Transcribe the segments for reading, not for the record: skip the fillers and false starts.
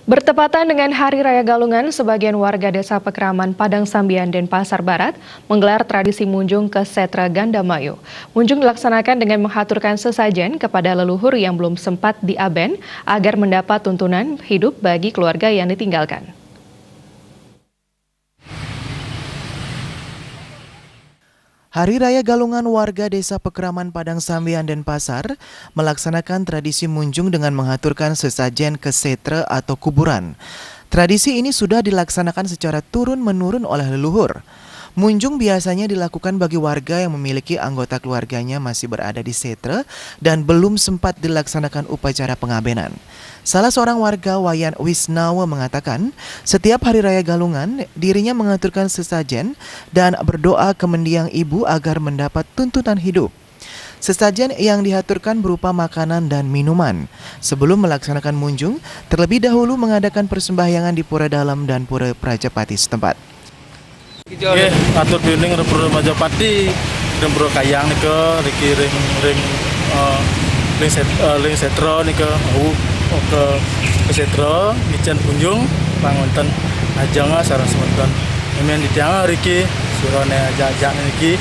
Bertepatan dengan Hari Raya Galungan, sebagian warga Desa Pekraman Padang Sambian Denpasar Barat menggelar tradisi munjung ke Setra Gandamayu. Munjung dilaksanakan dengan menghaturkan sesajen kepada leluhur yang belum sempat diaben agar mendapat tuntunan hidup bagi keluarga yang ditinggalkan. Hari Raya Galungan warga Desa Pekraman Padang Sambian Denpasar melaksanakan tradisi munjung dengan menghaturkan sesajen ke setra atau kuburan. Tradisi ini sudah dilaksanakan secara turun-menurun oleh leluhur. Munjung biasanya dilakukan bagi warga yang memiliki anggota keluarganya masih berada di setra dan belum sempat dilaksanakan upacara pengabenan. Salah seorang warga Wayan Wisnawa mengatakan, setiap Hari Raya Galungan, dirinya mengaturkan sesajen dan berdoa ke mendiang ibu agar mendapat tuntutan hidup. Sesajen yang dihaturkan berupa makanan dan minuman. Sebelum melaksanakan munjung, terlebih dahulu mengadakan persembahyangan di Pura Dalam dan Pura Prajapati setempat. Oke, atur piring ada Pura Majapahit, dan Pura Kayang nih ke ring setro nih ke setro nican kunjung pangonten ajanga sareng semeton. Emen ditiang riki surone ajak niki.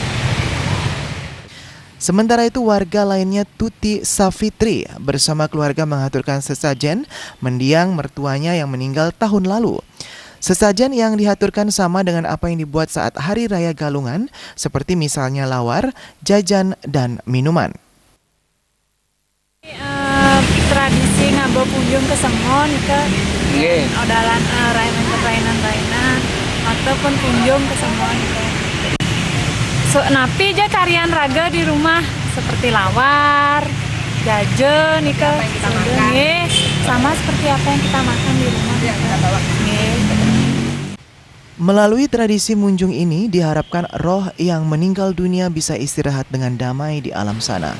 Sementara itu warga lainnya Tuti Safitri bersama keluarga mengaturkan sesajen mendiang mertuanya yang meninggal tahun lalu. Sesajen yang dihaturkan sama dengan apa yang dibuat saat Hari Raya Galungan, seperti misalnya lawar, jajan, dan minuman. Tradisi ngabo kunjung ke Sengon ke odalan rainan ataupun kunjung ke Sengon ke. So, napi aja tarian raga di rumah seperti lawar, jajan nih ke, sama seperti apa yang kita makan di rumah. Melalui tradisi munjung ini diharapkan roh yang meninggal dunia bisa istirahat dengan damai di alam sana.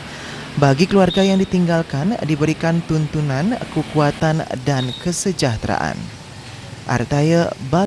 Bagi keluarga yang ditinggalkan diberikan tuntunan, kekuatan, dan kesejahteraan. Artaya